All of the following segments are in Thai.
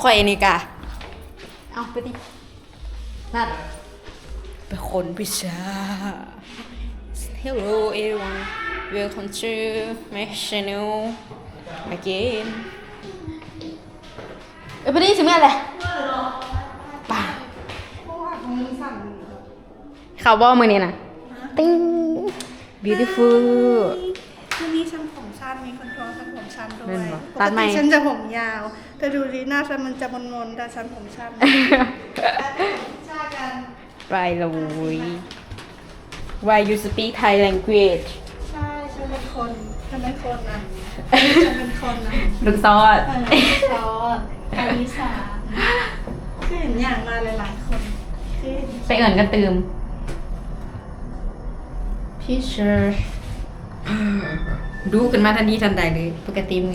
ข่อยนี่กะเอาไปดินัดไปคนพิซซ่า Hello everyone welcome to my channel again ไปดิสิแม่เลยป่าเขาบอกมือนี่นะติ้ง beautiful ที่นี่ฉันผมสั้นมีคนท้องฉันผมสั้นด้วย แม่นบ่ ป ตั ก ดไหม ติฉันจะผมยาวแต่ดูดีหน้าฉันมันจะมนๆแต่ฉันผมสั้นชากัน ไปเลย Why you speak Thai language ใช่ฉันเป็นคนฉันเป็นคนนะฉันเป็นคนนะ ลูกซอส ซอสอลิสาคือเห็นอย่างมาหลายๆคนคือ ไปเอิ่นกันตืมพี่เชอร์ดูขึ้นมาทันทีทันใดเลยปกติมึง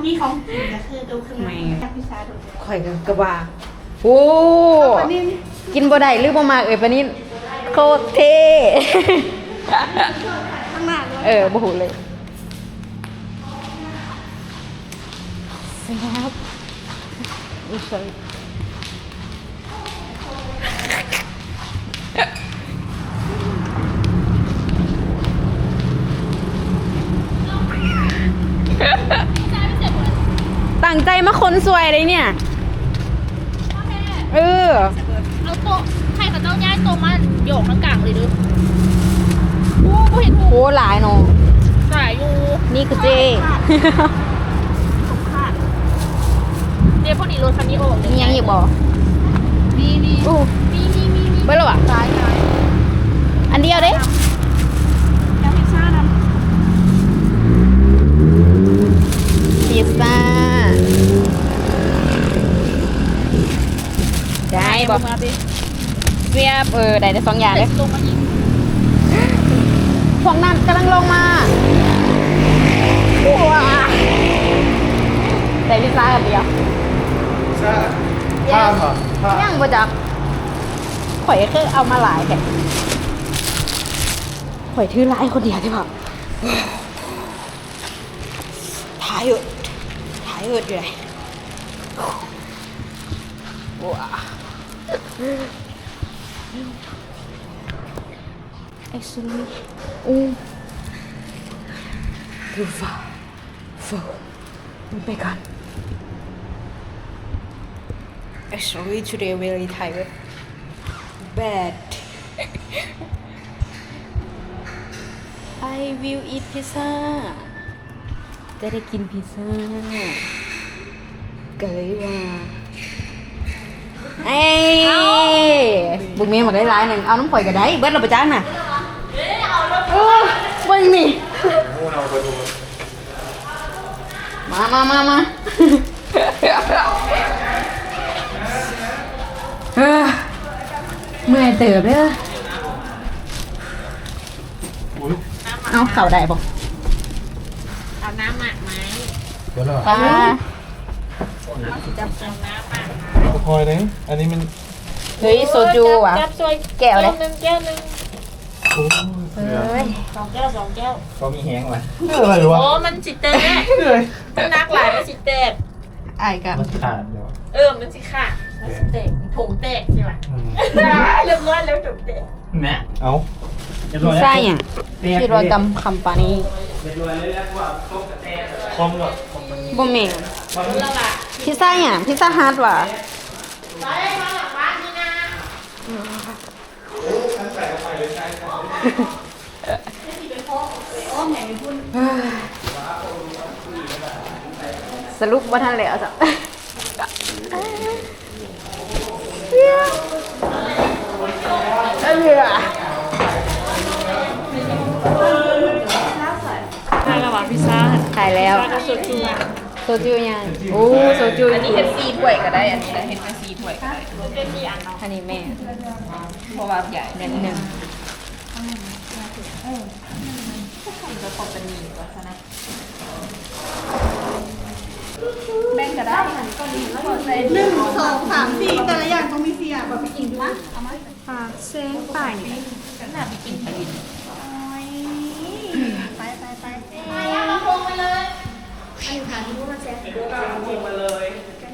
พี่ของจริงก็คือดูขึ้นมา ไม่ พี่ชาดู ข่อยกระบาโอ้ ปานิ่ม กินบ่ได้หรือบ่มากปานี่โคตรเท่ ข้างหน้าเลย บ่หูเลยแซ่บอุ้ย sorry ตั้งใจมาคนสวยเลยเนี่ย เออ เอาโต๊ะใครกับเจ้าย้ายโต๊ะมาโยกน้ำกลางเลยดูโอ้กูเห็นหู โอ้หลายเนาะ สายอยู่ นี่คือเจ ผมขาดเดี๋ยวพอดีรถคันนี้ออก มียังอีกบ่ มี อู้ มี เบิ่งแล้วอ่ะ ซ้าย อันเดียวเด้ แก้วพิซซ่าด พิซซ่าได้บ่ มาดิ เวียบได้ได้สองอย่างเด้ ลงมายิง พวกนั้นกำลังลงมาว้าได้พิซซ่ากันเดียว ใช่ข้ามเหรอข้าม ยังบ่จักข่อยคือเอามาหลายแค่ข่อยถือหลายคนเดียวที่บ่tired tired อยู่เลยว้า actually ดูฟ้าไปก่อน actually today very tired but I will eat pizza จะได้กินพิซซ่าก็เลยว่าเอ้ยบุกเมียมาได้ร้ายหนึ่งเอาน้ำข่อยก็ได้เบิดเราไปจ้างน่ะเออเบิ่งนี่ พูดเอาไปดู มาเมื่อยเติบเด้อ อุ้ย เอาเข่าได้บ่ เอาน้ำหมักไหม เดี๋ยวเหรอ ป้า เอาน้ำหมัก คอยเลยอันนี้มัน เฮ้ยโซจูว่ะ จับซวย แก้วเลย หนึ่งแก้วหนึ่ง โอ้ย เฮ้ย สองแก้ว เขามีแห้งไหมอะไรวะ โอ้มันสิเตะ เหนื่อย มันนักหลายมันสิเตะ ไอ้กับ มันขาดเดี๋ยว มันสิค่ะมันสิเตะถุงเตะใช่ไหม อืม เรียบร้อยแล้วถุงเตะ แม่ เอา พิซซ่าอย่างคิดว่ากำคำปานี้ คอมกับ บ่แม่น แล้วล่ะ พิซซ่าอย่างพิซซ่าฮาร์ดว่ะ ไปมาหลังบ้านนี่นะ สรุปว่าท่านแล้วจ้ะเอ้ย ได้แล้วว่ะพิซซ่า ถ่ายแล้ว ก็สุดจริง โซจูยังโอ้โซจู อันนี้เห็ดซีถ้วยก็ได้ อันนี้เห็ดเป็นซีถ้วยก็ได้เป็นซีอันเนาะ อันนี้แม่ เพราะว่าใหญ่ เน้นหนึ่ง แล้วพอเป็นหมี่วัฒนะ แบ่งก็ได้1 2 3 4แต่ละอย่างต้องมี4อย่างแบบไม่กินด้วยปากเซ้งป่ายนี่ ฉันน่ะไปกินไปกิน ไป มาพงไปเลย อันนี้ค่ะที่พูดมาแซ่บ ก็พวงมาเลย กัน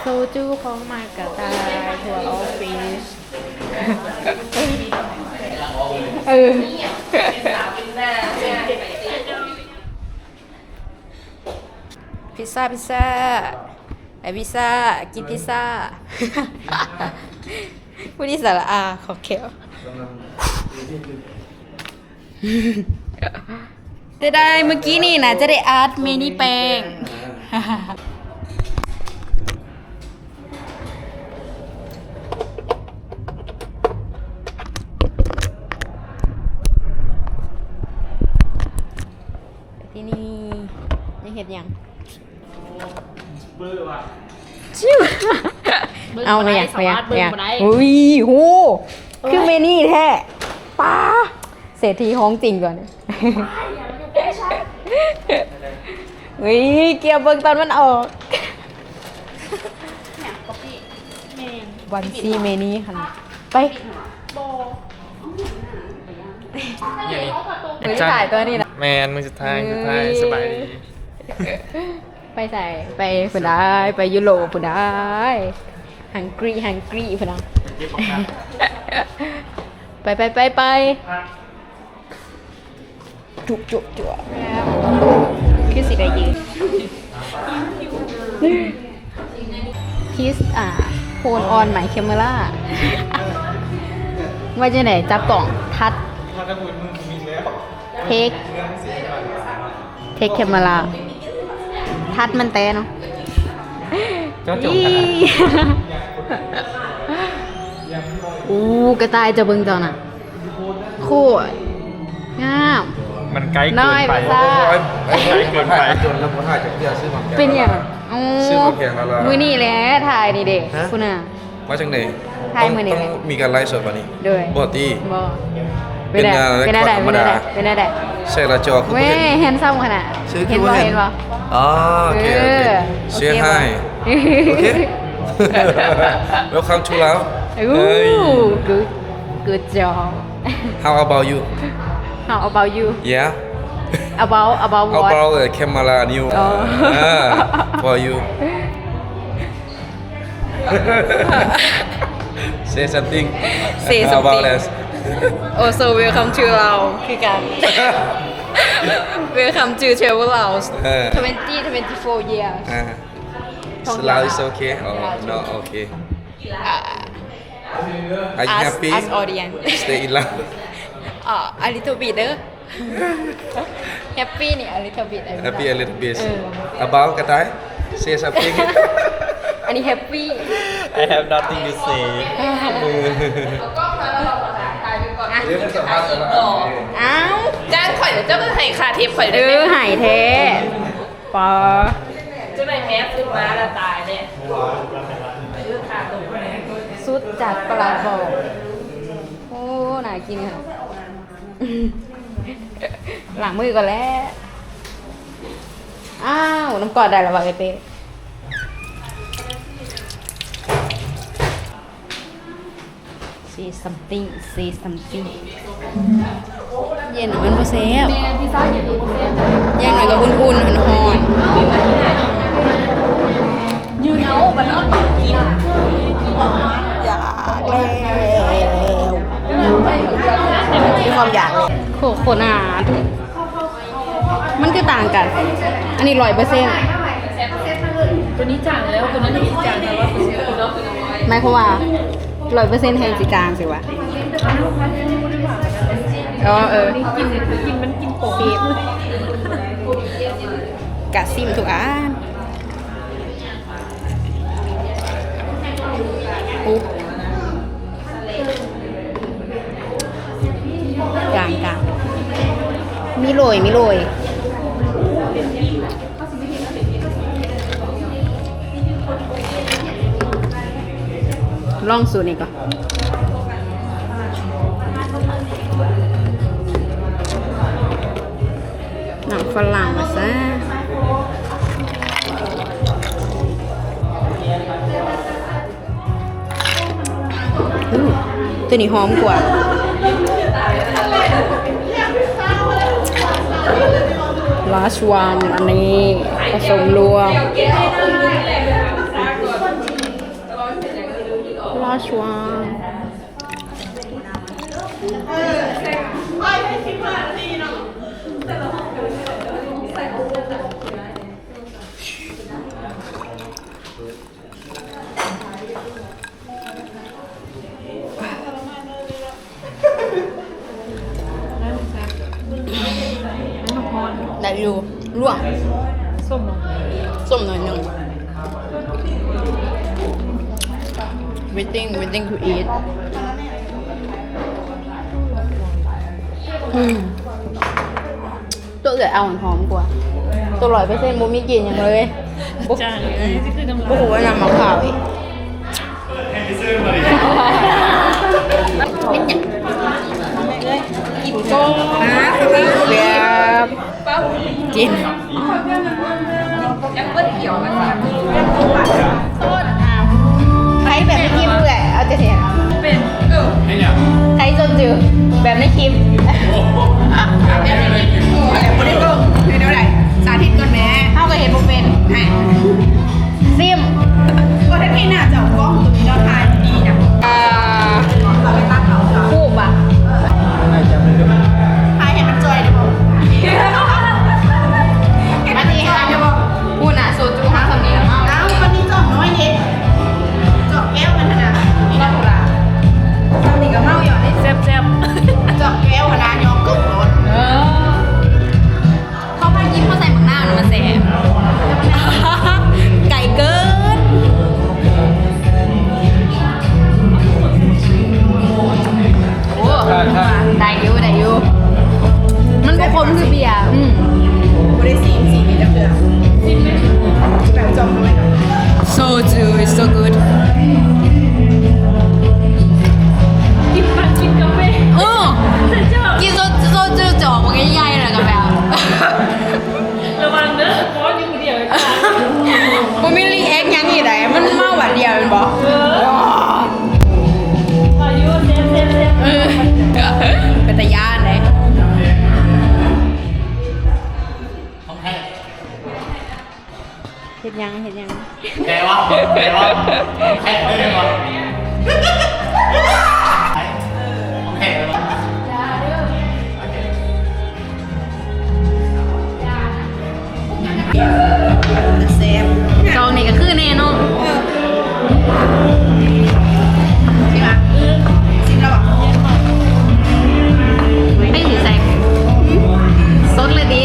โซจูของมากระต่ายทัวร์ออฟฟิศพิซซ่าไอพิซซ่ากินพิซซ่าพูดที่สาระอาขอบเขียวได้เมื่อกี้นี่นะจะได้อาร์ตเมนี่แปงที่นี่ยังเห็นยังชิวเอาไปยังอุ้ยโหคือเมนี่แท้ป้าเศรษฐีห้องจริงก่อนเฮ้ยเกียร์เบิ่งตอนมันออกวันซีเมนี่ค่ะไปมือถ่ายตัวนี้นะ แมนมือสุดท้ายสบายดี ไปใส่ไปผู้ได้ไปยุโรปผู้ได้ฮังกรีผู้ได้ไปจุคือสิได้ยินพีซโฟนออนใหม่เคมเมล่าว่าจะไหนจับกล่องทัดเทคเคมเมล่าทัดมันเต้เนาะอู้กระต่ายจะเบิ่งเจ้าน่ะโคตรงามมันไกลเกิน น้อย ไป ภาษา ไกลเกินไป จนแล้วผมถ่ายจากเพื่อซื้อมาแกง เป็นอย่าง ซื้อมาแกงแล้วล่ะ มือนี่แหละถ่ายนี่เด็กคุณน่ะ มาจากไหน ถ่ายมื้อนี้ ต้องมีการไลฟ์สดวันนี้ ด้วย บ่ตี บ่ เป็นงาน เป็นอะไร ธรรมดา เป็นอะไร ใช่ละจอคือ เว้ บ่ ย เห็น แฮนซัมขนาด ซื้อ เห็น คือ บ่ บ่เห็น เห็นบ่ อ๋อโอเคโอเคเชียร์ให้โอเค Welcome to Lao อู้ good job How about you how about you Yeah about How what about the camera new for you Say something Say How about something. us also welcome to เราคือกัน welcome to travel Laos 24 years Slow is okay or no okay Are you happy us audience Stay in Laos a little bit เด้อ happy นี่ a little bit Happy a little bit About กระต่าย Say something อันนี้ happy I have nothing to say อ้าว จ้างข่อยเดี๋ยวเจ้าก็ให้ค่าเทปข่อย เอ ได้ไหม อหายแท้ปอ จะไปแพ้ซื้อมาแล้วตายเนี่ย สุดจัดประหลาดบอกโอ้น่ากินค่ะหลังมือก่อนแล้วอ้าวน้ำกอดได้แล้ววะไอเป้say something เย็นมันบ่แซ่บเย็นหน่อยก็อุ่นๆมันฮ้อนยืนเอาบัดนอนกินอยากแล้วมีความอยากเลยโคนาดมันคือต่างกัน อันนี้100% ตัวนี้จางแล้วตัวนั้นไม่จางแล้วว่าตัวน้อง หมายความว่า100%แห่งสิจางสิวะกินมันกินโปกกะซิมทุกอันปุ๊บกลางมีโรยลองสูตรนี้ก่อนหนังฝรั่งมาซะตัวนี้หอมกว่าlast one อันนี้ผสมรวม ชัว ได้อยู่ลวกส้มหน่อยหนึ่ง waiting to eat ตัวเกิดเอาหอมกว่า ตัว100%บ่มีกลิ่นอย่างเลยบ่จ้าโอ้โหน้ำมะพร้าวอีกกินก้งเรียบกินใครแบบในคลิปเลยเอาจะเห็นเป็นใครจนจือแบบในคลิปสาธิตก่อนแม่เอาก็เห็นโมเป็นซิมก็ถ้าพี่น่าจะเอากล้องตัวนี้เราถ่ายดีนะคู่ป่ะถ่ายเห็นมันจอยได้ป่ะอันนี้พูดนะโซจูห้าคำนี้แล้วอ้าววันนี้จอกน้อยเด็กจอกแก้วมันขนาดนี้นะพวกเราทำนี่ก็เมาหยอดได้แซ่บจอกแก้วขนาดยองกึ่งรถเขาพายิ้มเขาใส่หมักหน้านะมาแซ่บไก่เกินโอ้ได้อยู่มันก็คมคือเบียร์ไม่ได้สีมีแต่เกลือแบบจอมน้อย so too it's so good กินกาแฟกินโซจูจ่อมันใหญ่ๆเลยกาแฟระวังเด้อเพราะอยู่คนเดียวเลยผมไม่รีแอคยังอีกไหนมันเมาหวานเดียวเป็นบอกอายุเซฟเป็นตะยานเลยเห็ดยังแกวะแค่ได้ไหมแค่ได้ไหมเซฟจองนี่ก็คือแน่เนาะใช่ปะซิมแล้วอ่ะไม่ถือใส่สดเลยดี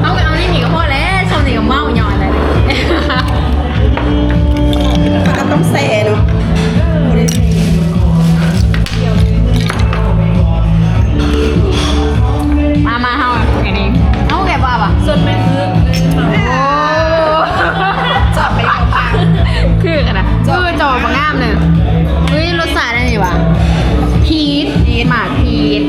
เอานี่หนีก็พอแล้วชมนี่ก็เมาหยอดเลยมันก็ต้องเซ่เนาะมาเฮาไงนี่เอาแกบ้าป่ะส่วนเป็นจอบไปของพังคือกันนะจอบมางามเลยเฮ้ยรสชาติอะไรวะพีชหมากพีช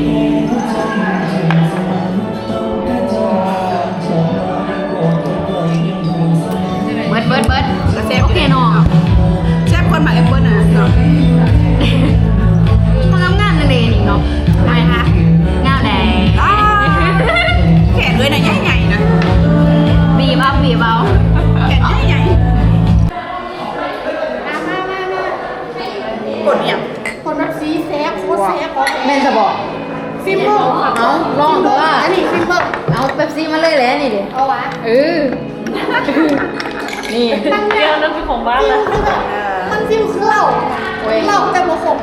เบิร์ดโอเคเนาะแซ่บคนหมากแอปเปิ้ลนะเนาะมันงามนั่นเองเนาะทำไมคะงามแดงแขนด้วยนะใหญ่ๆนะบีบเอาแขนใหญ่กดเนี่ยคนแบบซีแซ่บโคตรแซ่บแม่จะบอกซิมเบอร์เอาลองเพราะว่าอันนี้ซิมเบอร์เอาเป๊ปซี่มาเลยแหละนี่ดิเอาวะนี่เดียวนั่นคือของบ้านแล้วมันซิมคือเหล้าแต่บ่ขม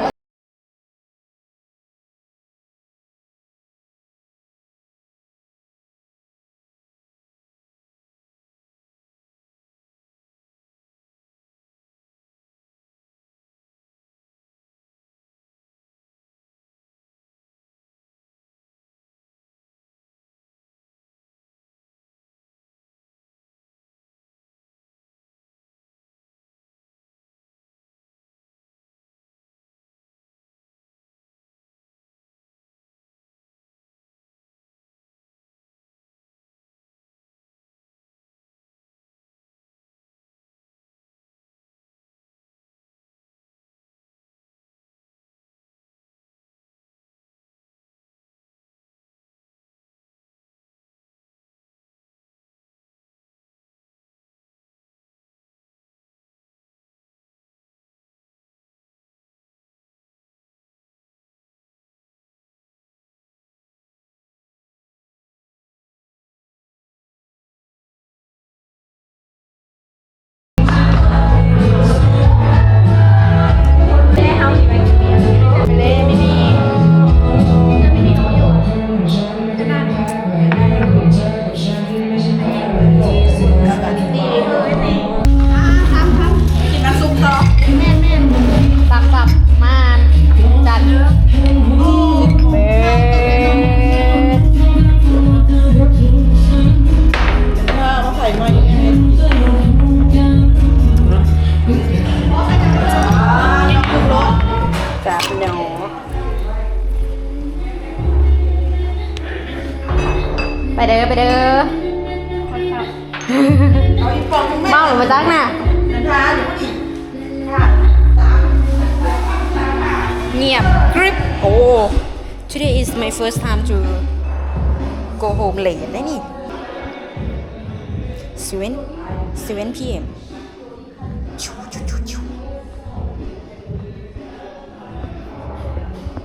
เมาหรือมาจักน่ะเงียบกริบโอ้ today is my first time to go home late ได้นี่7 p.m.